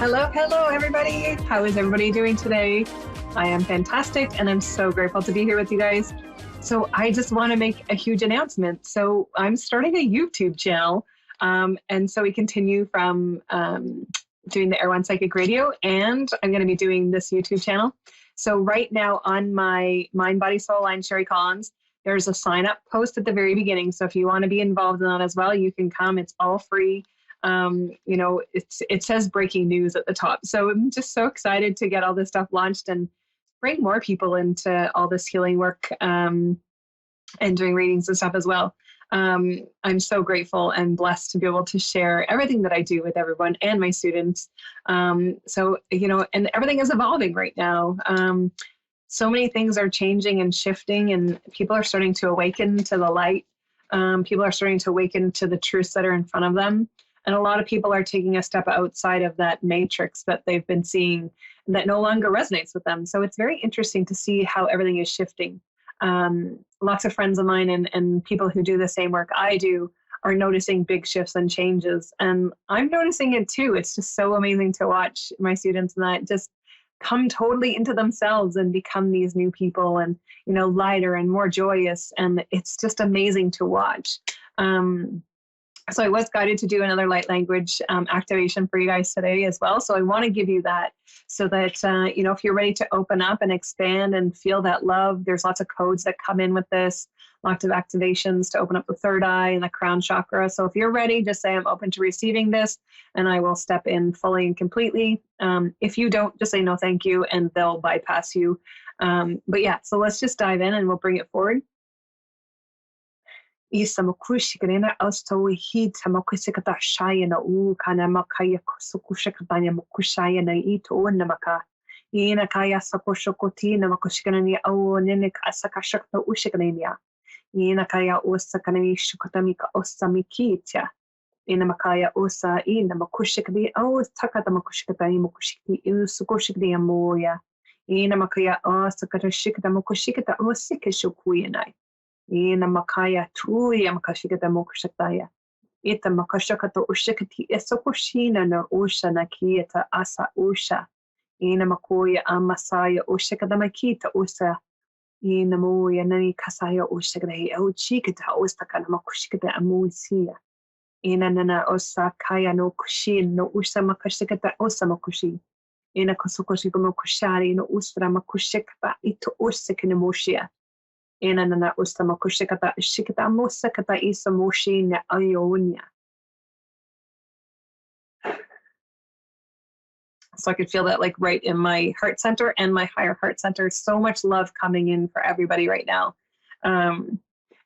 Hello, hello, everybody. How is everybody doing today? I am fantastic, and I'm so grateful to be here with you guys. So, I just want to make a huge announcement. So, I'm starting a YouTube channel, and so we continue from doing the Air One Psychic Radio, and I'm going to be doing this YouTube channel. So, right now on my Mind, Body, Soul line, Sheri Collins, there's a sign up post at the very beginning. So, if you want to be involved in that as well, you can come. It's all free. It says breaking news at the top. So I'm just so excited to get all this stuff launched and bring more people into all this healing work and doing readings and stuff as well. I'm so grateful and blessed to be able to share everything that I do with everyone and my students. And everything is evolving right now. So many things are changing and shifting, and people are starting to awaken to the light. People are starting to awaken to the truths that are in front of them. And a lot of people are taking a step outside of that matrix that they've been seeing that no longer resonates with them. So it's very interesting to see how everything is shifting. Lots of friends of mine and people who do the same work I do are noticing big shifts and changes. And I'm noticing it too. It's just so amazing to watch my students and that just come totally into themselves and become these new people and, lighter and more joyous. And it's just amazing to watch. So I was guided to do another light language activation for you guys today as well. So I want to give you that so that, if you're ready to open up and expand and feel that love, there's lots of codes that come in with this, lots of activations to open up the third eye and the crown chakra. So if you're ready, just say I'm open to receiving this and I will step in fully and completely. If you don't, just say no, thank you, and they'll bypass you. But yeah, so let's just dive in and we'll bring it forward. Isa makushikana astohi tamakusikata shayana u kana makaya sukushikatanya makushayana ito namaka ina kaya sakoshokoti namakushikani au nenek asakashakta ushikanania ina kaya osakanani shukatamika osamikitya ina makaya osa ina makushikani au takata makushikatani makushiki sukoshikani amoya ina makaya osakata shikata makushikata osikishukuyanai ina makaya tuya makashikata mokshataya ita makashakata ushikati esokoshina na usha na kieta asa usha ina makoya amasaya ushikata makita usa ina moya nani kasaya ushikata au chikata ustakana makushikata amusia ina nana osa kaya no kushin no usa makashikata osa makushi ina kosokoshika makushari no ustra makushikata ito usikina moshia ina nana usta makushikata shikata mosakata isa moshina ayonia. So I could feel that like right in my heart center and my higher heart center. So much love coming in for everybody right now. And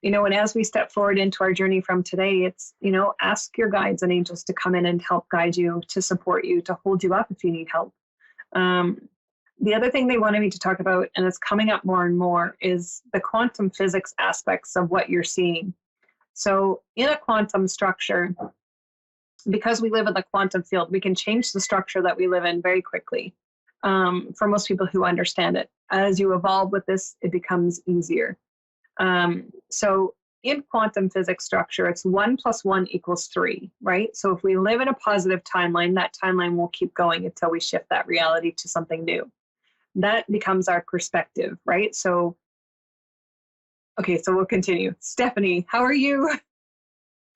as we step forward into our journey from today, it's, ask your guides and angels to come in and help guide you, to support you, to hold you up if you need help. The other thing they wanted me to talk about, and it's coming up more and more, is the quantum physics aspects of what you're seeing. So in a quantum structure, because we live in the quantum field, we can change the structure that we live in very quickly for most people who understand it. As you evolve with this, it becomes easier. So in quantum physics structure, it's 1 + 1 = 3, right? So if we live in a positive timeline, that timeline will keep going until we shift that reality to something new. That becomes our perspective, right? So we'll continue. Stephanie, how are you?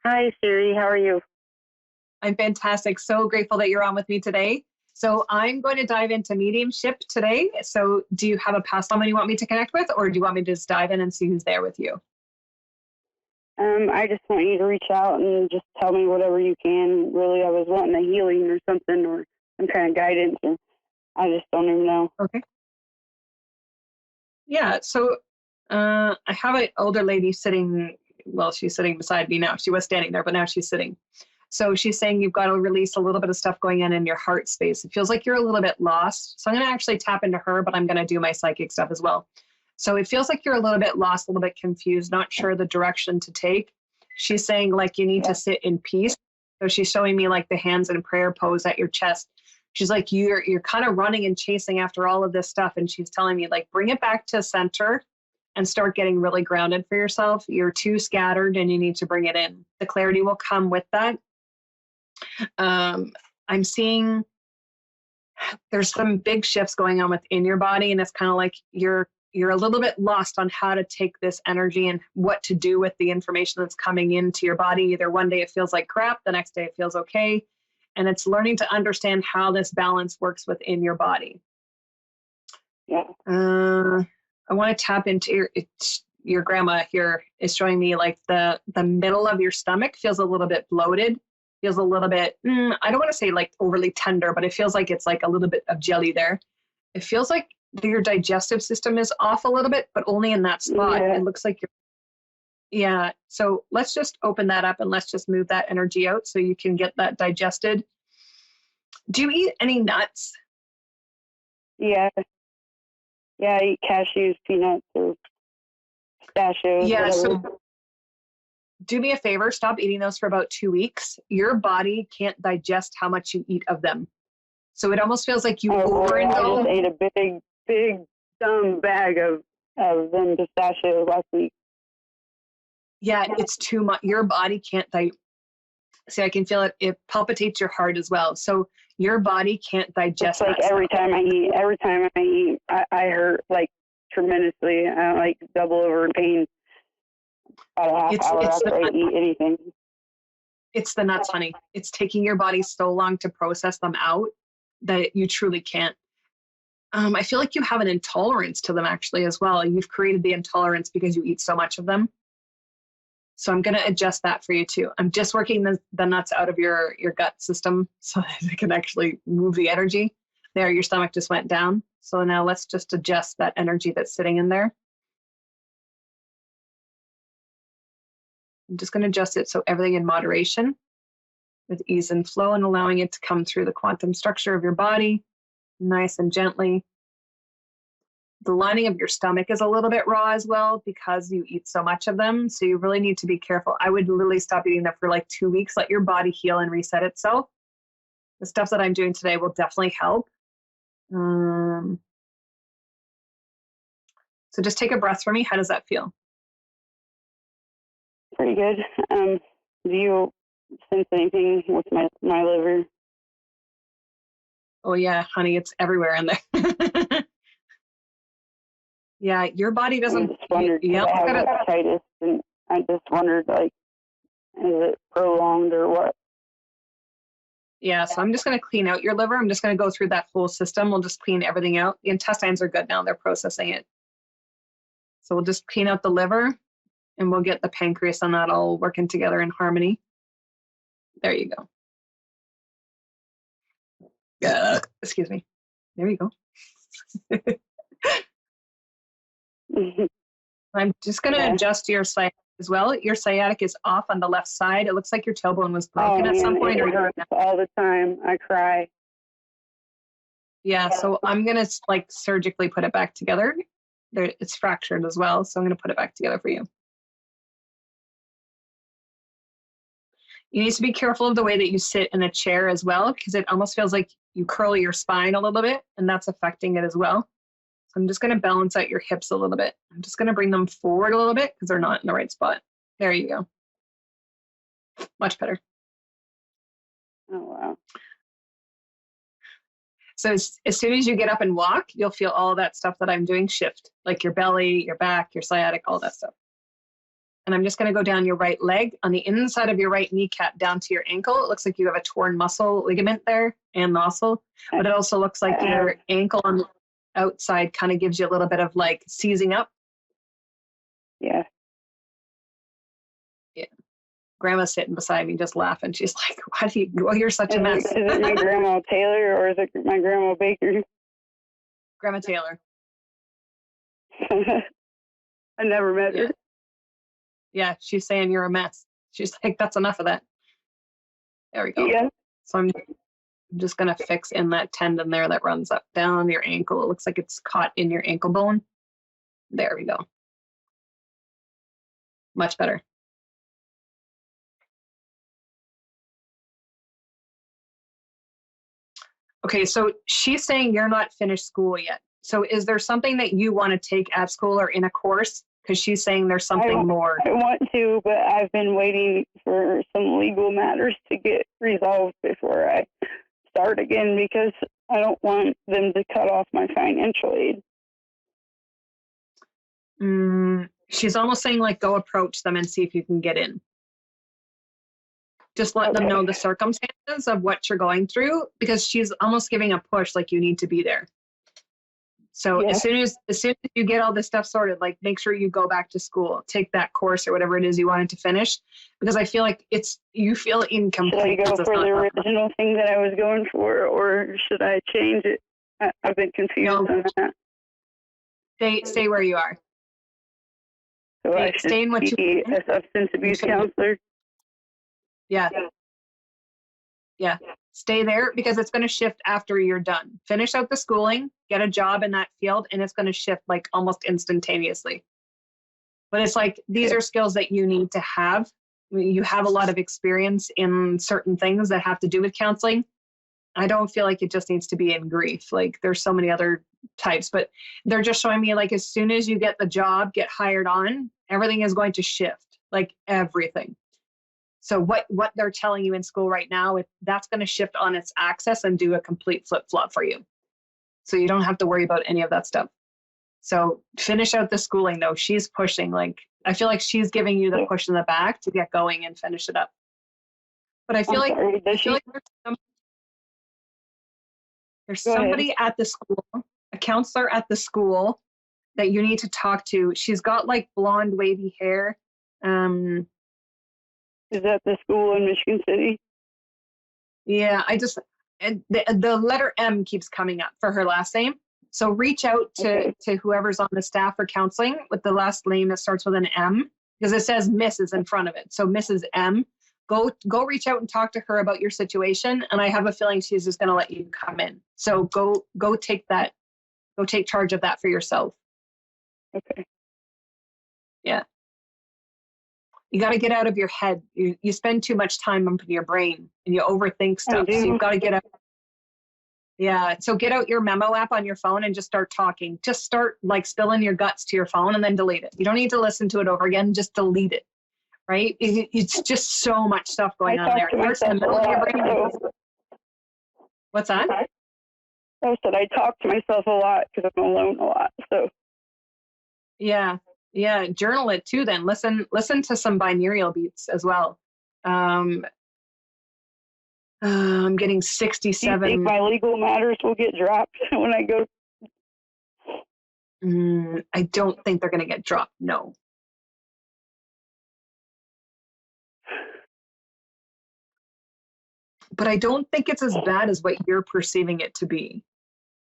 Hi, Sheri. How are you? I'm fantastic. So grateful that you're on with me today. So I'm going to dive into mediumship today. So do you have a past someone you want me to connect with, or do you want me to just dive in and see who's there with you? I just want you to reach out and just tell me whatever you can. Really, I was wanting a healing or something, or some kind of guidance, or I just don't even know. Okay. Yeah. So I have an older lady sitting. Well, she's sitting beside me now. She was standing there, but now she's sitting. So she's saying you've got to release a little bit of stuff going on in your heart space. It feels like you're a little bit lost. So I'm going to actually tap into her, but I'm going to do my psychic stuff as well. So it feels like you're a little bit lost, a little bit confused, not sure the direction to take. She's saying like you need to sit in peace. So she's showing me like the hands in prayer pose at your chest. She's like, you're kind of running and chasing after all of this stuff. And she's telling me like, bring it back to center and start getting really grounded for yourself. You're too scattered and you need to bring it in. The clarity will come with that. I'm seeing there's some big shifts going on within your body, and it's kind of like you're a little bit lost on how to take this energy and what to do with the information that's coming into your body. Either one day it feels like crap, the next day it feels okay. And it's learning to understand how this balance works within your body. Yeah. I want to tap into your grandma here is showing me like the middle of your stomach feels a little bit bloated, feels a little bit, I don't want to say like overly tender, but it feels like it's like a little bit of jelly there. It feels like your digestive system is off a little bit, but only in that spot. Yeah. It looks like yeah. So let's just open that up and let's just move that energy out so you can get that digested. Do you eat any nuts? Yeah. Yeah, I eat cashews, peanuts, or pistachios, Yeah. whatever. So do me a favor, stop eating those for about 2 weeks. Your body can't digest how much you eat of them. So it almost feels like you overindulge. I just ate a big, dumb bag of them pistachios last week. Yeah, it's too much. Your body can't see, I can feel it. It palpitates your heart as well. So your body can't digest. It's like every time I eat, I hurt like tremendously. I like double over in pain about a half hour after I eat anything. It's the nuts, honey. It's taking your body so long to process them out that you truly can't. I feel like you have an intolerance to them actually as well. You've created the intolerance because you eat so much of them. So I'm going to adjust that for you too. I'm just working the nuts out of your gut system so that it can actually move the energy. There, your stomach just went down. So now let's just adjust that energy that's sitting in there. I'm just going to adjust it so everything in moderation with ease and flow and allowing it to come through the quantum structure of your body, nice and gently. The lining of your stomach is a little bit raw as well because you eat so much of them. So you really need to be careful. I would literally stop eating them for like 2 weeks, let your body heal and reset itself. The stuff that I'm doing today will definitely help. So just take a breath for me. How does that feel? Pretty good. Do you sense anything with my liver? Oh yeah, honey, it's everywhere in there. Yeah, your body doesn't. I just wondered, I have hepatitis, and I just wondered, like, is it prolonged or what? Yeah, so I'm just going to clean out your liver. I'm just going to go through that whole system. We'll just clean everything out. The intestines are good now. They're processing it. So we'll just clean out the liver and we'll get the pancreas and that all working together in harmony. There you go. Yeah. Excuse me. There you go. I'm just going to adjust your sciatic as well. Your sciatic is off on the left side. It looks like your tailbone was broken at some point. It hurts all the time. I cry. Yeah, so I'm going to like surgically put it back together. It's fractured as well, so I'm going to put it back together for you. You need to be careful of the way that you sit in a chair as well, because it almost feels like you curl your spine a little bit, and that's affecting it as well. So I'm just going to balance out your hips a little bit. I'm just going to bring them forward a little bit because they're not in the right spot. There you go. Much better. Oh, wow. So as soon as you get up and walk, you'll feel all that stuff that I'm doing shift, like your belly, your back, your sciatic, all that stuff. And I'm just going to go down your right leg on the inside of your right kneecap down to your ankle. It looks like you have a torn muscle ligament there and muscle, but it also looks like your ankle on the outside kind of gives you a little bit of like seizing up. Yeah. Yeah. Grandma's sitting beside me just laughing. She's like, why do you, well, you're such a mess. Is it my Grandma Taylor or is it my Grandma Baker? Grandma Taylor. I never met her. Yeah, she's saying you're a mess. She's like, that's enough of that. There we go. Yeah. So I'm just going to fix in that tendon there that runs up down your ankle. It looks like it's caught in your ankle bone. There we go. Much better. Okay, so she's saying you're not finished school yet. So is there something that you want to take at school or in a course? Because she's saying there's something more. I want to, but I've been waiting for some legal matters to get resolved before I start again because I don't want them to cut off my financial aid. She's almost saying, like, go approach them and see if you can get in. Just let them know the circumstances of what you're going through, because she's almost giving a push, like, you need to be there. So as soon as you get all this stuff sorted, like, make sure you go back to school, take that course or whatever it is you wanted to finish, because I feel like you feel incomplete. Should I go for the original thing that I was going for, or should I change it? I've been confused on that. Stay where you are. So I should stay in what you be a substance abuse counselor. Yeah. Stay there, because it's going to shift after you're done. Finish out the schooling, get a job in that field, and it's going to shift like almost instantaneously. But it's like, these are skills that you need to have. I mean, you have a lot of experience in certain things that have to do with counseling. I don't feel like it just needs to be in grief. Like, there's so many other types, but they're just showing me, like, as soon as you get the job, get hired on, everything is going to shift, like everything. So what they're telling you in school right now, that's going to shift on its axis and do a complete flip-flop for you. So you don't have to worry about any of that stuff. So finish out the schooling, though. She's pushing, like, I feel like she's giving you the push in the back to get going and finish it up. But I feel like there's somebody at the school, a counselor at the school, that you need to talk to. She's got like blonde, wavy hair. Is that the school in Michigan City? Yeah, the letter M keeps coming up for her last name. So reach out to whoever's on the staff for counseling with the last name that starts with an M, because it says Mrs. in front of it. So Mrs. M, go reach out and talk to her about your situation. And I have a feeling she's just going to let you come in. So go take charge of that for yourself. Okay. Yeah. You got to get out of your head. You spend too much time up in your brain and you overthink stuff. So you've got to get out. Yeah. So get out your memo app on your phone and just start talking. Just start like spilling your guts to your phone and then delete it. You don't need to listen to it over again. Just delete it. Right? It's just so much stuff going on there. It hurts in the middle of your brain. What's that? I said I talk to myself a lot because I'm alone a lot. So. Yeah. Yeah, journal it too then. Listen to some binaural beats as well. I'm getting 67. Do you think my legal matters will get dropped when I go? I don't think they're going to get dropped, no. But I don't think it's as bad as what you're perceiving it to be.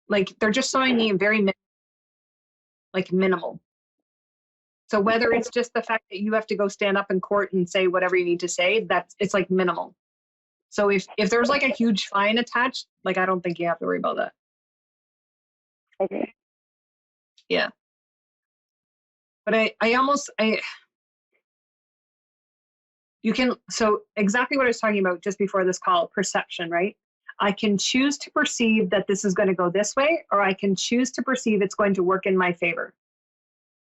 Like, they're just showing me very minimal. So whether it's just the fact that you have to go stand up in court and say whatever you need to say, it's like minimal. So if there's like a huge fine attached, like, I don't think you have to worry about that. Okay. Yeah. But so exactly what I was talking about just before this call, perception, right? I can choose to perceive that this is going to go this way, or I can choose to perceive it's going to work in my favor.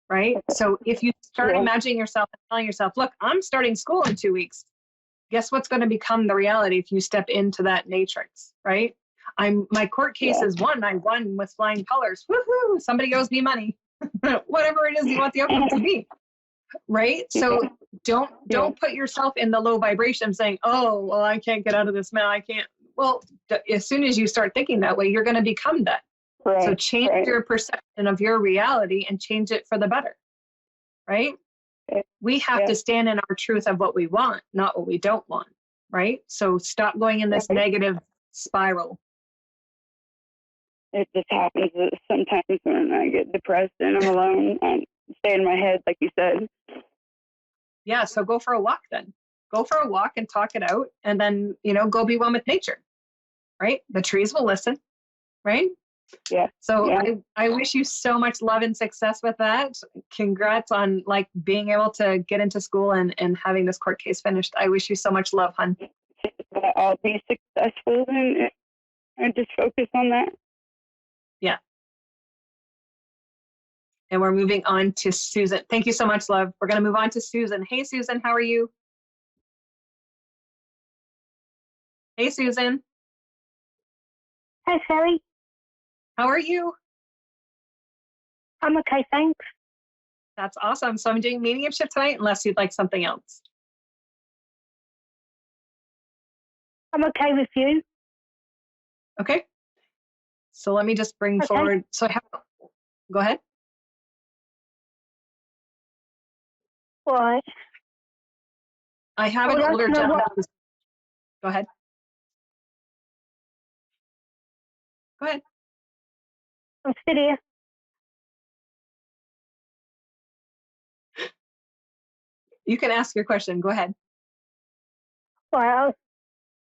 Right? So if you start imagining yourself and telling yourself, look, I'm starting school in 2 weeks. Guess what's going to become the reality if you step into that matrix, right? My court case is won. I won with flying colors. Woohoo! Somebody owes me money. Whatever it is you want the outcome to be. Right? So don't put yourself in the low vibration saying, oh, well, I can't get out of this now. I can't. Well, as soon as you start thinking that way, you're going to become that. Right, so change your perception of your reality and change it for the better, right? We have to stand in our truth of what we want, not what we don't want, right? So stop going in this negative spiral. It just happens that sometimes when I get depressed and I'm alone, I stay in my head, like you said. Yeah, so go for a walk then. Go for a walk and talk it out, and then, go be one with nature, right? The trees will listen, right? Yeah. So I wish you so much love and success with that. Congrats on like being able to get into school and having this court case finished. I wish you so much love, hon. I'll be successful and just focus on that. Yeah. And we're moving on to Susan. Thank you so much, love. We're going to move on to Susan. Hey, Susan, how are you? Hey, Susan. Hey, Sheri. How are you? I'm okay, thanks. That's awesome. So I'm doing mediumship tonight, unless you'd like something else. I'm okay with you. Okay. So let me just bring forward. So go ahead. Right. I have an older gentleman. Go ahead. Go ahead. I'm still here. You can ask your question. Go ahead. Well,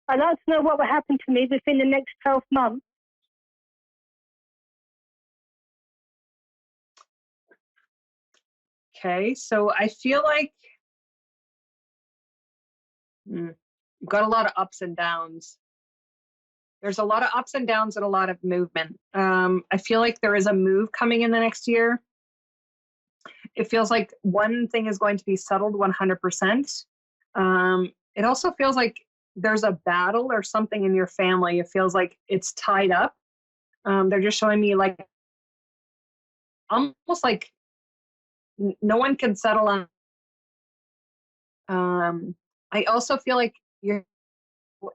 I'd like to know what will happen to me within the next 12 months. Okay. So I feel like you've got a lot of ups and downs. There's a lot of ups and downs and a lot of movement. I feel like there is a move coming in the next year. It feels like one thing is going to be settled 100%. It also feels like there's a battle or something in your family. It feels like it's tied up. They're just showing me like almost like no one can settle on. I also feel like you're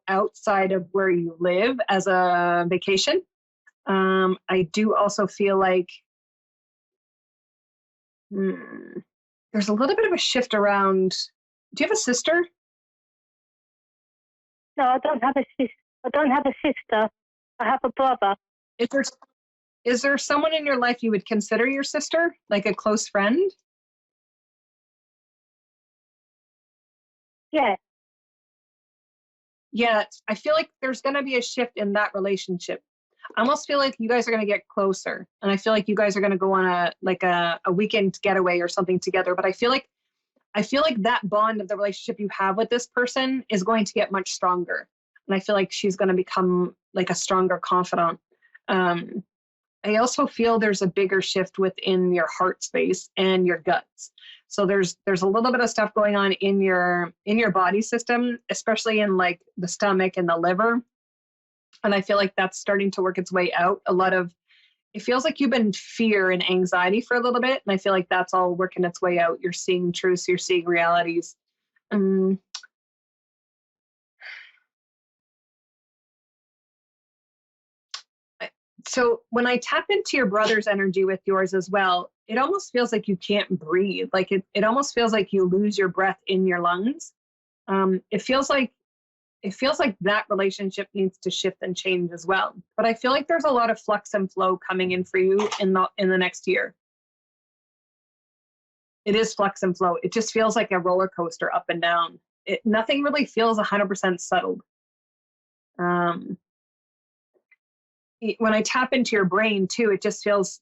outside of where you live as a vacation. I do also feel like there's a little bit of a shift around. Do you have a sister? No, I don't have a sister. I don't have a sister. I have a brother. Is there someone in your life you would consider your sister, like a close friend? Yeah. Yeah, I feel like there's going to be a shift in that relationship. I almost feel like you guys are going to get closer, and I feel like you guys are going to go on a weekend getaway or something together. But I feel like that bond of the relationship you have with this person is going to get much stronger, and I feel like she's going to become like a stronger confidant. I also feel there's a bigger shift within your heart space and your guts. So there's a little bit of stuff going on in your body system, especially in like the stomach and the liver. And I feel like that's starting to work its way out. It feels like you've been fear and anxiety for a little bit. And I feel like that's all working its way out. You're seeing truths, you're seeing realities. So when I tap into your brother's energy with yours as well, it almost feels like you can't breathe. Like it almost feels like you lose your breath in your lungs. It feels like that relationship needs to shift and change as well. But I feel like there's a lot of flux and flow coming in for you in the next year. It is flux and flow. It just feels like a roller coaster up and down. Nothing really feels 100% settled. When I tap into your brain too, it just feels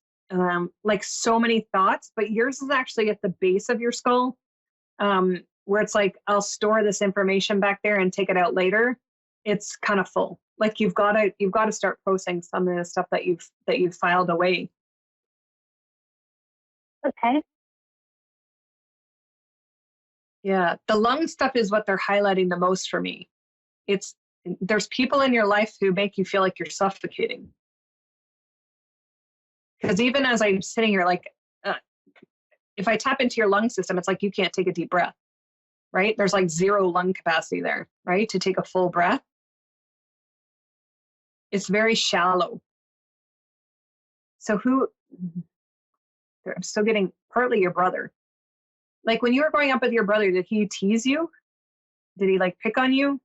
like so many thoughts, but yours is actually at the base of your skull, where it's like, I'll store this information back there and take it out later. It's kind of full. Like you've got to start posting some of the stuff that you've filed away. Okay. Yeah. The lung stuff is what they're highlighting the most for me. There's people in your life who make you feel like you're suffocating. Because even as I'm sitting here, like, if I tap into your lung system, it's like you can't take a deep breath, right? There's like zero lung capacity there, right? To take a full breath. It's very shallow. So I'm still getting partly your brother. Like when you were growing up with your brother, did he tease you? Did he like pick on you?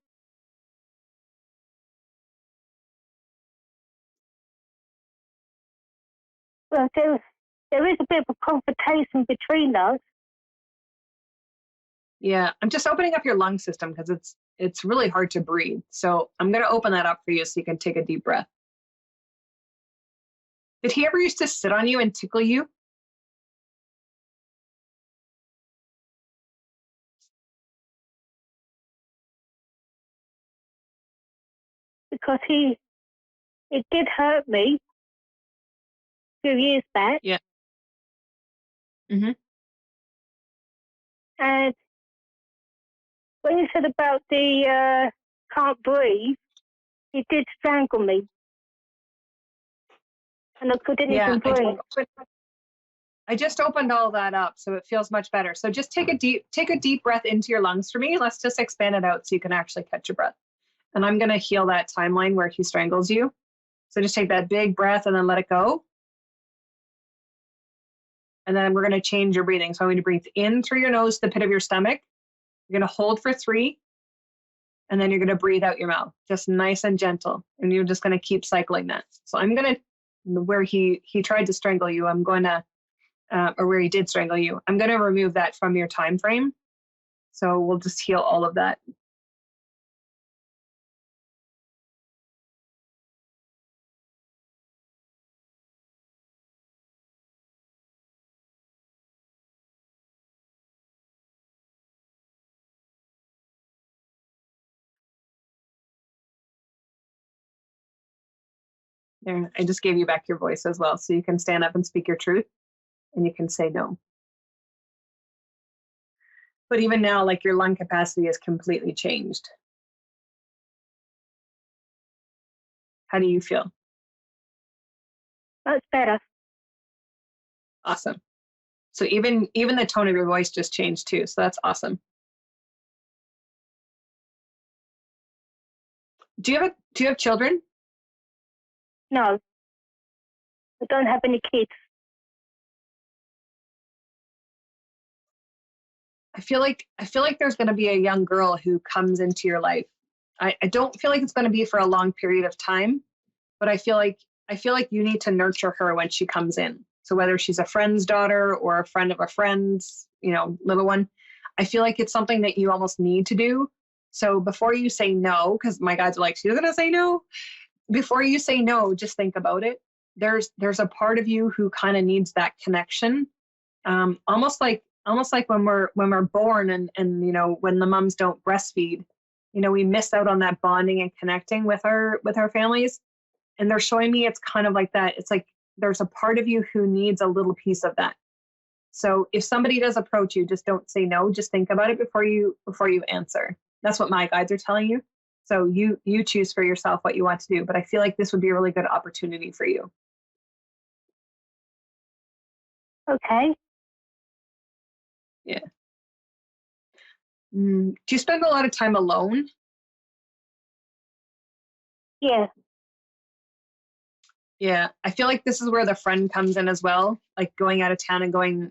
Well, there is a bit of a confrontation between us. Yeah, I'm just opening up your lung system because it's really hard to breathe. So I'm going to open that up for you so you can take a deep breath. Did he ever used to sit on you and tickle you? Because it did hurt me a few years back. Yeah. Mm-hmm. And when you said about the can't breathe, it did strangle me. and I couldn't Yeah, even breathe. I just opened all that up, so it feels much better. So just take a deep breath into your lungs for me. Let's just expand it out so you can actually catch your breath. And I'm going to heal that timeline where he strangles you. So just take that big breath and then let it go. And then we're going to change your breathing. So I'm going to breathe in through your nose to the pit of your stomach. You're going to hold for 3. And then you're going to breathe out your mouth, just nice and gentle. And you're just going to keep cycling that. So I'm going to, where he tried to strangle you, I'm going to, or where he did strangle you, I'm going to remove that from your time frame. So we'll just heal all of that. There, I just gave you back your voice as well. So you can stand up and speak your truth and you can say no. But even now, like your lung capacity is completely changed. How do you feel? That's better. Awesome. So even the tone of your voice just changed too. So that's awesome. Do you have children? No, I don't have any kids. I feel like there's going to be a young girl who comes into your life. I don't feel like it's going to be for a long period of time, but I feel like you need to nurture her when she comes in. So whether she's a friend's daughter or a friend of a friend's, little one, I feel like it's something that you almost need to do. So before you say no, because my guides are like, she's going to say no. Before you say no, just think about it. There's a part of you who kind of needs that connection, almost like when we're born and when the moms don't breastfeed, we miss out on that bonding and connecting with our families. And they're showing me it's kind of like that. It's like there's a part of you who needs a little piece of that. So if somebody does approach you, just don't say no. Just think about it before you answer. That's what my guides are telling you. So you choose for yourself what you want to do. But I feel like this would be a really good opportunity for you. Okay. Yeah. Do you spend a lot of time alone? Yeah. Yeah, I feel like this is where the friend comes in as well, like going out of town and going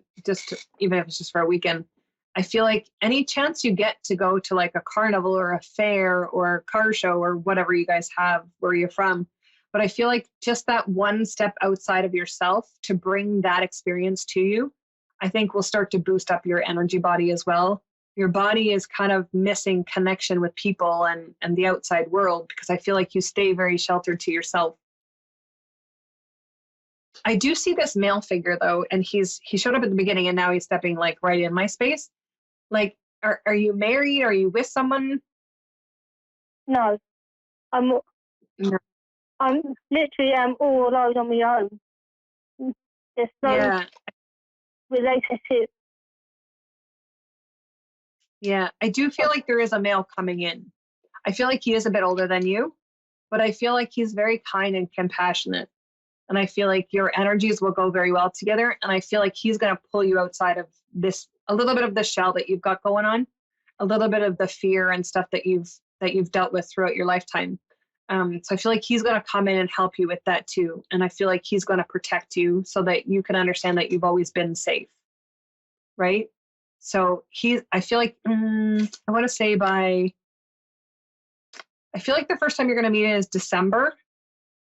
even if it's just for a weekend. I feel like any chance you get to go to like a carnival or a fair or a car show or whatever you guys have where you're from. But I feel like just that one step outside of yourself to bring that experience to you, I think will start to boost up your energy body as well. Your body is kind of missing connection with people and the outside world because I feel like you stay very sheltered to yourself. I do see this male figure though, and he showed up at the beginning and now he's stepping like right in my space. Like, are you married? Are you with someone? No, I'm No. I'm literally all alone on my own. There's no relationship. Yeah, I do feel like there is a male coming in. I feel like he is a bit older than you, but I feel like he's very kind and compassionate. And I feel like your energies will go very well together. And I feel like he's going to pull you outside of this, a little bit of the shell that you've got going on, a little bit of the fear and stuff that you've dealt with throughout your lifetime. So I feel like he's going to come in and help you with that too. And I feel like he's going to protect you so that you can understand that you've always been safe. Right? So I feel like, I want to say I feel like the first time you're going to meet him is December.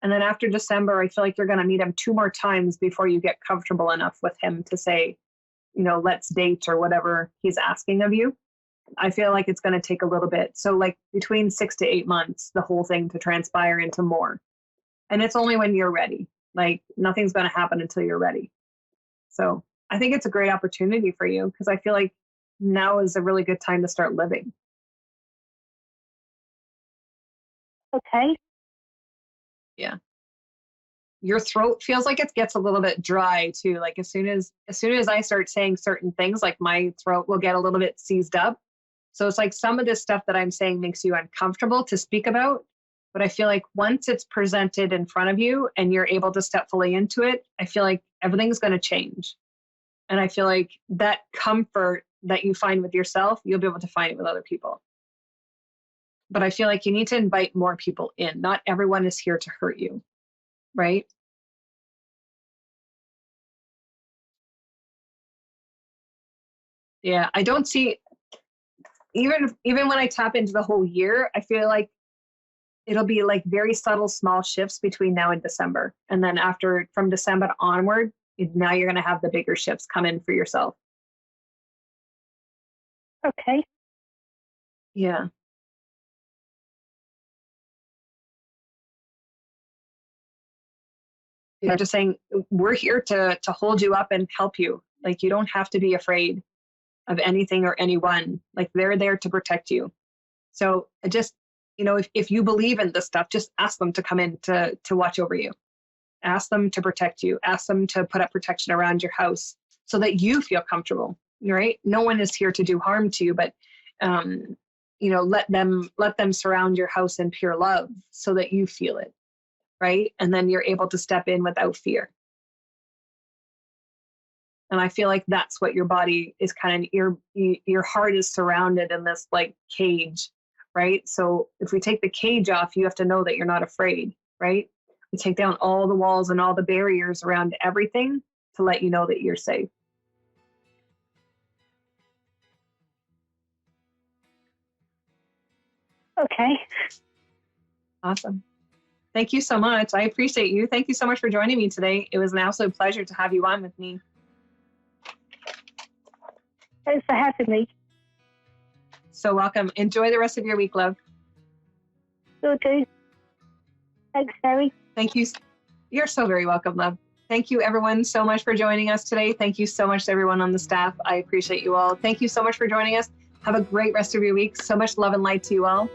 And then after December, I feel like you're going to meet him 2 more times before you get comfortable enough with him to say, let's date or whatever he's asking of you. I feel like it's going to take a little bit. So like between 6 to 8 months, the whole thing to transpire into more. And it's only when you're ready. Like nothing's going to happen until you're ready. So I think it's a great opportunity for you because I feel like now is a really good time to start living. Okay. Yeah. Your throat feels like it gets a little bit dry too. Like as soon as I start saying certain things, like my throat will get a little bit seized up. So it's like some of this stuff that I'm saying makes you uncomfortable to speak about, But I feel like once it's presented in front of you and you're able to step fully into it, I feel like everything's going to change. And I feel like that comfort that you find with yourself, you'll be able to find it with other people. But I feel like you need to invite more people in. Not everyone is here to hurt you, right? Yeah, I don't see, even when I tap into the whole year, I feel like it'll be like very subtle, small shifts between now and December. And then after, from December onward, now you're going to have the bigger shifts come in for yourself. Okay. Yeah. They're just saying, we're here to hold you up and help you. Like, you don't have to be afraid of anything or anyone. Like, they're there to protect you. So just, if you believe in this stuff, just ask them to come in to watch over you. Ask them to protect you. Ask them to put up protection around your house so that you feel comfortable, right? No one is here to do harm to you, but, let them surround your house in pure love so that you feel it, right? And then you're able to step in without fear. And I feel like that's what your body is kind of, your heart is surrounded in this like cage, right? So if we take the cage off, you have to know that you're not afraid, right? We take down all the walls and all the barriers around everything to let you know that you're safe. Okay. Awesome. Thank you so much. I appreciate you. Thank you so much for joining me today. It was an absolute pleasure to have you on with me. Thanks for having me. So welcome. Enjoy the rest of your week, love. Will do. Thanks, Sheri. Thank you. You're so very welcome, love. Thank you, everyone, so much for joining us today. Thank you so much to everyone on the staff. I appreciate you all. Thank you so much for joining us. Have a great rest of your week. So much love and light to you all.